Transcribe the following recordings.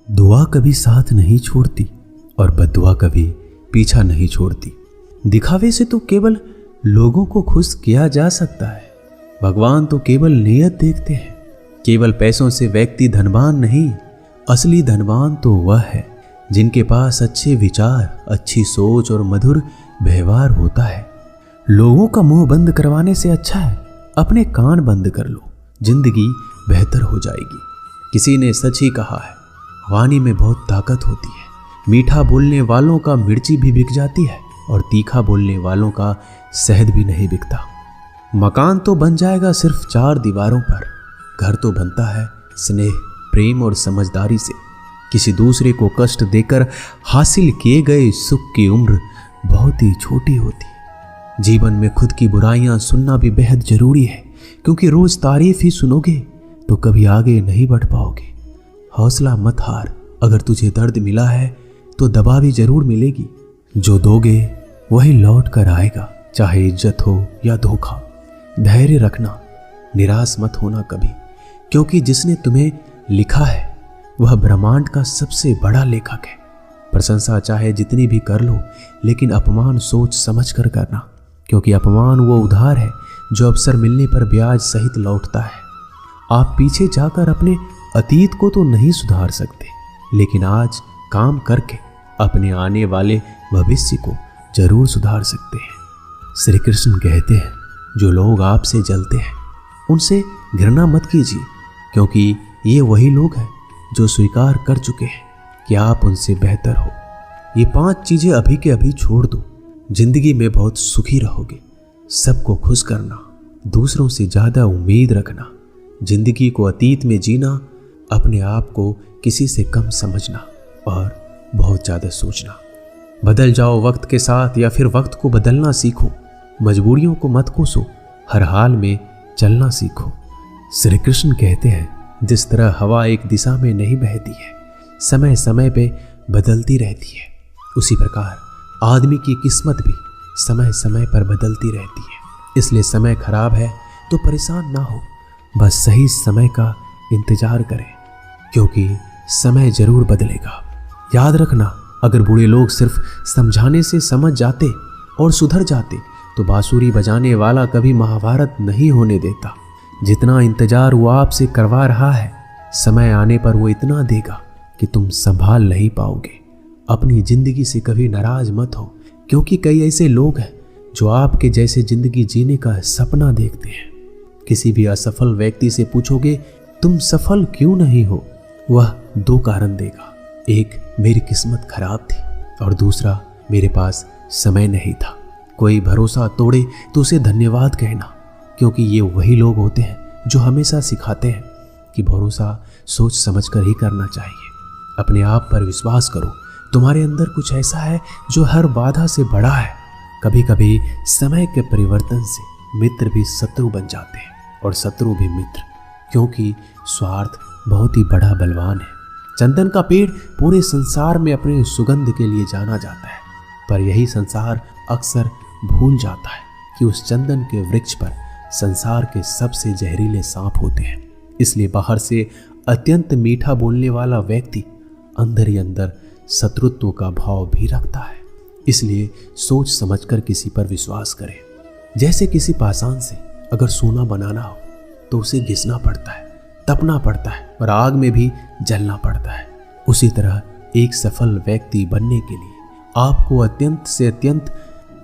दुआ कभी साथ नहीं छोड़ती और बद्दुआ कभी पीछा नहीं छोड़ती। दिखावे से तो केवल लोगों को खुश किया जा सकता है, भगवान तो केवल नियत देखते हैं। केवल पैसों से व्यक्ति धनवान नहीं, असली धनवान तो वह है जिनके पास अच्छे विचार, अच्छी सोच और मधुर व्यवहार होता है। लोगों का मुंह बंद करवाने से अच्छा है अपने कान बंद कर लो, जिंदगी बेहतर हो जाएगी। किसी ने सच ही कहा है, वाणी में बहुत ताकत होती है। मीठा बोलने वालों का मिर्ची भी बिक जाती है और तीखा बोलने वालों का शहद भी नहीं बिकता। मकान तो बन जाएगा सिर्फ 4 दीवारों पर, घर तो बनता है स्नेह, प्रेम और समझदारी से। किसी दूसरे को कष्ट देकर हासिल किए गए सुख की उम्र बहुत ही छोटी होती है। जीवन में खुद की बुराइयां सुनना भी बेहद जरूरी है, क्योंकि रोज तारीफ ही सुनोगे तो कभी आगे नहीं बढ़ पाओगे। हौसला मत हार, अगर तुझे दर्द मिला है तो दवा भी जरूर मिलेगी। जो दोगे वही लौट कर आएगा, चाहे इज्जत हो या धोखा। धैर्य रखना, निराश मत होना कभी, क्योंकि जिसने तुम्हें लिखा है वह ब्रह्मांड का सबसे बड़ा लेखक है। प्रशंसा चाहे जितनी भी कर लो, लेकिन अपमान सोच समझ कर करना, क्योंकि अपमान वो उधार है जो अवसर मिलने पर ब्याज सहित लौटता है। आप पीछे जाकर अपने अतीत को तो नहीं सुधार सकते, लेकिन आज काम करके अपने आने वाले भविष्य को जरूर सुधार सकते हैं। श्री कृष्ण कहते हैं, जो लोग आपसे जलते हैं उनसे घृणा मत कीजिए, क्योंकि ये वही लोग हैं जो स्वीकार कर चुके हैं कि आप उनसे बेहतर हो। ये 5 चीजें अभी के अभी छोड़ दो, जिंदगी में बहुत सुखी रहोगे। सबको खुश करना, दूसरों से ज्यादा उम्मीद रखना, जिंदगी को अतीत में जीना, अपने आप को किसी से कम समझना और बहुत ज्यादा सोचना। बदल जाओ वक्त के साथ या फिर वक्त को बदलना सीखो। मजबूरियों को मत कोसो, हर हाल में चलना सीखो। श्री कृष्ण कहते हैं, जिस तरह हवा एक दिशा में नहीं बहती है, समय समय पे बदलती रहती है, उसी प्रकार आदमी की किस्मत भी समय समय पर बदलती रहती है। इसलिए समय खराब है तो परेशान ना हो, बस सही समय का इंतजार करें, क्योंकि समय जरूर बदलेगा। याद रखना, अगर बुरे लोग सिर्फ समझाने से समझ जाते और सुधर जाते तो बांसुरी बजाने वाला कभी महाभारत नहीं होने देता। जितना इंतजार वो आपसे करवा रहा है, समय आने पर वो इतना देगा कि तुम संभाल नहीं पाओगे। अपनी जिंदगी से कभी नाराज मत हो, क्योंकि कई ऐसे लोग हैं जो आपके जैसे जिंदगी जीने का सपना देखते हैं। किसी भी असफल व्यक्ति से पूछोगे तुम सफल क्यों नहीं हो, वह 2 कारण देगा। एक, मेरी किस्मत खराब थी, और दूसरा, मेरे पास समय नहीं था। कोई भरोसा तोड़े तो उसे धन्यवाद कहना, क्योंकि ये वही लोग होते हैं जो हमेशा सिखाते हैं कि भरोसा सोच समझ कर ही करना चाहिए। अपने आप पर विश्वास करो, तुम्हारे अंदर कुछ ऐसा है जो हर बाधा से बड़ा है। कभी कभी समय के परिवर्तन से मित्र भी शत्रु बन जाते हैं और शत्रु भी मित्र, क्योंकि स्वार्थ बहुत ही बड़ा बलवान है। चंदन का पेड़ पूरे संसार में अपने सुगंध के लिए जाना जाता है, पर यही संसार अक्सर भूल जाता है कि उस चंदन के वृक्ष पर संसार के सबसे जहरीले सांप होते हैं। इसलिए बाहर से अत्यंत मीठा बोलने वाला व्यक्ति अंदर ही अंदर शत्रुत्व का भाव भी रखता है। इसलिए सोच समझकर किसी पर विश्वास करें। जैसे किसी पाषाण से अगर सोना बनाना हो तो उसे घिसना पड़ता है, तपना पड़ता है और आग में भी जलना पड़ता है। उसी तरह एक सफल व्यक्ति बनने के लिए आपको अत्यंत से अत्यंत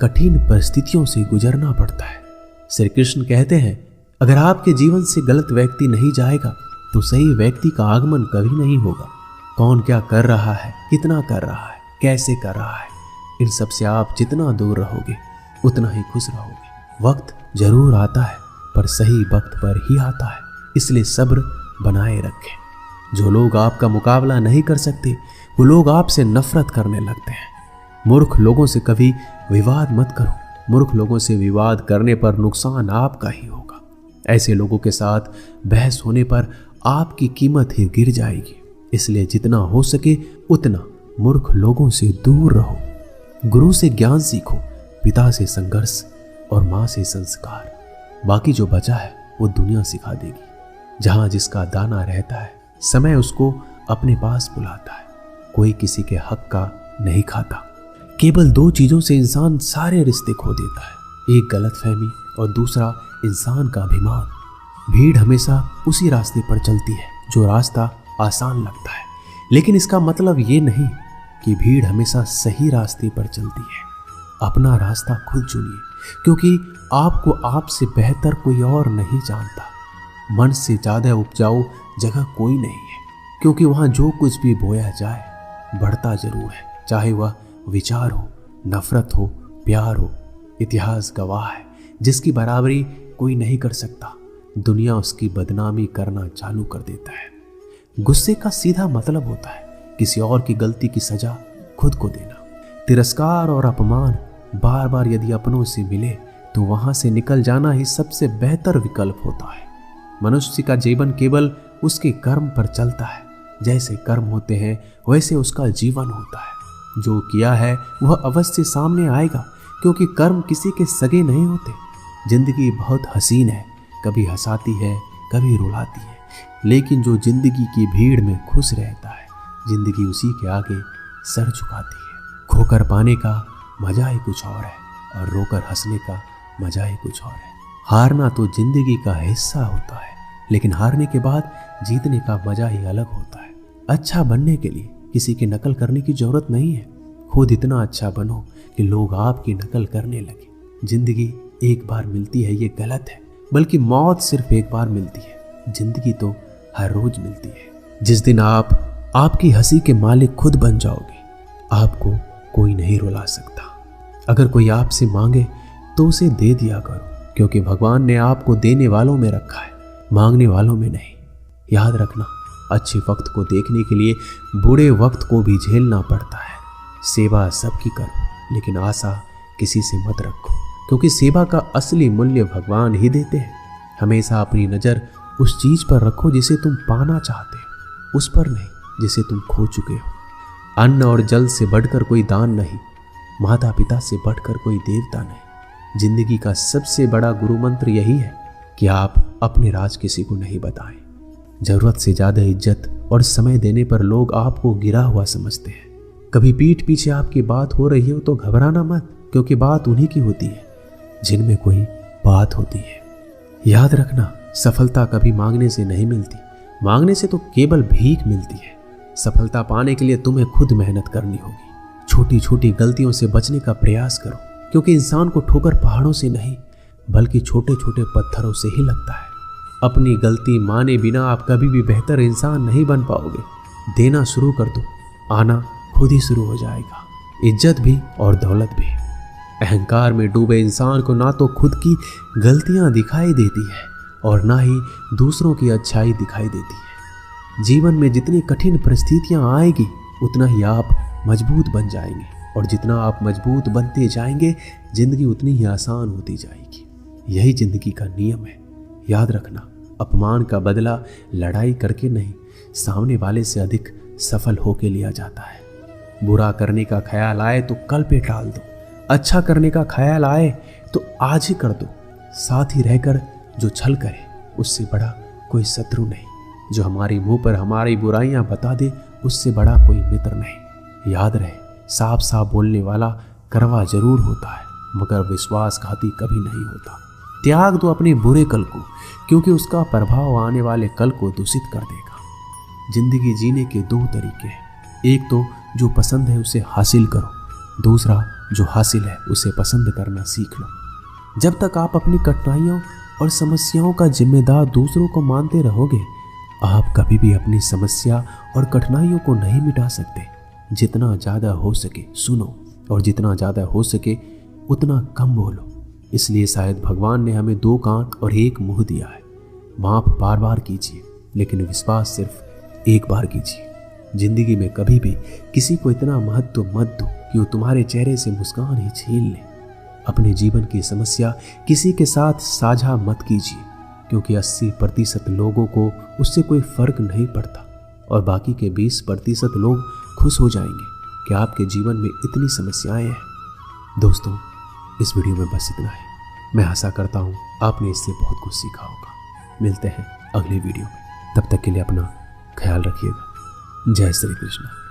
कठिन परिस्थितियों से गुजरना पड़ता है। श्री कृष्ण कहते हैं, अगर आपके जीवन से गलत व्यक्ति नहीं जाएगा तो सही व्यक्ति का आगमन कभी नहीं होगा। कौन क्या कर रहा है, कितना कर रहा है, कैसे कर रहा है, इन सब से आप जितना दूर रहोगे उतना ही खुश रहोगे। वक्त जरूर आता है, पर सही वक्त पर ही आता है, इसलिए सब्र बनाए रखें। जो लोग आपका मुकाबला नहीं कर सकते वो लोग आपसे नफरत करने लगते हैं। मूर्ख लोगों से कभी विवाद मत करो, मूर्ख लोगों से विवाद करने पर नुकसान आपका ही होगा। ऐसे लोगों के साथ बहस होने पर आपकी कीमत ही गिर जाएगी। इसलिए जितना हो सके उतना मूर्ख लोगों से दूर रहो। गुरु से ज्ञान सीखो, पिता से संघर्ष और माँ से संस्कार। बाकी जो बचा है वो दुनिया सिखा देगी। जहां जिसका दाना रहता है समय उसको अपने पास बुलाता है। कोई किसी के हक का नहीं खाता। केवल दो चीजों से इंसान सारे रिश्ते खो देता है, एक गलतफहमी और दूसरा इंसान का अभिमान। भीड़ हमेशा उसी रास्ते पर चलती है जो रास्ता आसान लगता है, लेकिन इसका मतलब ये नहीं कि भीड़ हमेशा सही रास्ते पर चलती है। अपना रास्ता खुद चुनिए, क्योंकि आपको आपसे बेहतर कोई और नहीं जानता। मन से ज्यादा उपजाऊ जगह कोई नहीं है, क्योंकि वहां जो कुछ भी बोया जाए बढ़ता जरूर है, चाहे वह विचार हो, नफरत हो, प्यार हो। इतिहास गवाह है, जिसकी बराबरी कोई नहीं कर सकता, दुनिया उसकी बदनामी करना चालू कर देता है। गुस्से का सीधा मतलब होता है किसी और की गलती की सजा खुद को देना। तिरस्कार और अपमान बार बार यदि अपनों से मिले तो वहां से निकल जाना ही सबसे बेहतर विकल्प होता है। मनुष्य का जीवन केवल उसके कर्म पर चलता है। जैसे कर्म होते हैं वैसे उसका जीवन होता है। जो किया है वह अवश्य सामने आएगा, क्योंकि कर्म किसी के सगे नहीं होते। जिंदगी बहुत हसीन है, कभी हंसाती है, कभी रुलाती है, लेकिन जो जिंदगी की भीड़ में खुश रहता है, जिंदगी उसी के आगे सर झुकाती है। खोकर पाने का मजा ही कुछ और है और रोकर हंसने का मजा ही कुछ और है। हारना तो जिंदगी का हिस्सा होता है, लेकिन हारने के बाद जीतने का मजा ही अलग होता है। अच्छा बनने के लिए किसी की नकल करने की जरूरत नहीं है। खुद इतना अच्छा बनो कि लोग आपकी नकल करने लगे। जिंदगी एक बार मिलती है ये गलत है, बल्कि मौत सिर्फ एक बार मिलती है। जिंदगी तो हर रोज मिलती है। जिस दिन आप आपकी हंसी के मालिक खुद बन जाओगे, आपको कोई नहीं रुला सकता। अगर कोई आपसे मांगे तो उसे दे दिया करो, क्योंकि भगवान ने आपको देने वालों में रखा है, मांगने वालों में नहीं। याद रखना, अच्छे वक्त को देखने के लिए बुरे वक्त को भी झेलना पड़ता है। सेवा सबकी करो, लेकिन आशा किसी से मत रखो, क्योंकि सेवा का असली मूल्य भगवान ही देते हैं। हमेशा अपनी नज़र उस चीज पर रखो जिसे तुम पाना चाहते हो, उस पर नहीं जिसे तुम खो चुके हो। अन्न और जल से बढ़कर कोई दान नहीं, माता पिता से बढ़कर कोई देवता नहीं। जिंदगी का सबसे बड़ा गुरु मंत्र यही है कि आप अपने राज किसी को नहीं बताएं। जरूरत से ज्यादा इज्जत और समय देने पर लोग आपको गिरा हुआ समझते हैं। कभी पीठ पीछे आपकी बात हो रही हो तो घबराना मत, क्योंकि बात उन्हीं की होती है जिनमें कोई बात होती है। याद रखना, सफलता कभी मांगने से नहीं मिलती, मांगने से तो केवल भीख मिलती है। सफलता पाने के लिए तुम्हें खुद मेहनत करनी होगी। छोटी छोटी गलतियों से बचने का प्रयास करो, क्योंकि इंसान को ठोकर पहाड़ों से नहीं बल्कि छोटे छोटे पत्थरों से ही लगता है। अपनी गलती माने बिना आप कभी भी बेहतर इंसान नहीं बन पाओगे। देना शुरू कर दो, आना खुद ही शुरू हो जाएगा, इज्जत भी और दौलत भी। अहंकार में डूबे इंसान को ना तो खुद की गलतियां दिखाई देती है और ना ही दूसरों की अच्छाई दिखाई देती है। जीवन में जितनी कठिन परिस्थितियां आएगी उतना ही आप मजबूत बन जाएंगे, और जितना आप मजबूत बनते जाएंगे जिंदगी उतनी ही आसान होती जाएगी। यही जिंदगी का नियम है। याद रखना, अपमान का बदला लड़ाई करके नहीं, सामने वाले से अधिक सफल होके लिया जाता है। बुरा करने का ख्याल आए तो कल पे टाल दो, अच्छा करने का ख्याल आए तो आज ही कर दो। साथ ही रहकर जो छल करे उससे बड़ा कोई शत्रु नहीं। जो हमारे मुंह पर हमारी बुराइयां बता दे उससे बड़ा कोई मित्र नहीं। याद रहे, साफ साफ बोलने वाला कड़वा जरूर होता है, मगर विश्वासघाती कभी नहीं होता। त्याग दो अपने बुरे कल को, क्योंकि उसका प्रभाव आने वाले कल को दूषित कर देगा। जिंदगी जीने के दो तरीके हैं, एक तो जो पसंद है उसे हासिल करो, दूसरा जो हासिल है उसे पसंद करना सीख लो। जब तक आप अपनी कठिनाइयों और समस्याओं का जिम्मेदार दूसरों को मानते रहोगे, आप कभी भी अपनी समस्या और कठिनाइयों को नहीं मिटा सकते। जितना ज़्यादा हो सके सुनो, और जितना ज़्यादा हो सके उतना कम बोलो। इसलिए शायद भगवान ने हमें दो कान और एक मुंह दिया है। माफ़ बार बार कीजिए, लेकिन विश्वास सिर्फ एक बार कीजिए। जिंदगी में कभी भी किसी को इतना महत्व मत दो कि वो तुम्हारे चेहरे से मुस्कान ही छीन ले। अपने जीवन की समस्या किसी के साथ साझा मत कीजिए, क्योंकि 80% लोगों को उससे कोई फर्क नहीं पड़ता, और बाकी के 20% लोग खुश हो जाएंगे कि आपके जीवन में इतनी समस्याएं हैं। दोस्तों, इस वीडियो में बस इतना है। मैं आशा करता हूँ आपने इससे बहुत कुछ सीखा होगा। मिलते हैं अगले वीडियो में, तब तक के लिए अपना ख्याल रखिएगा। जय श्री कृष्ण।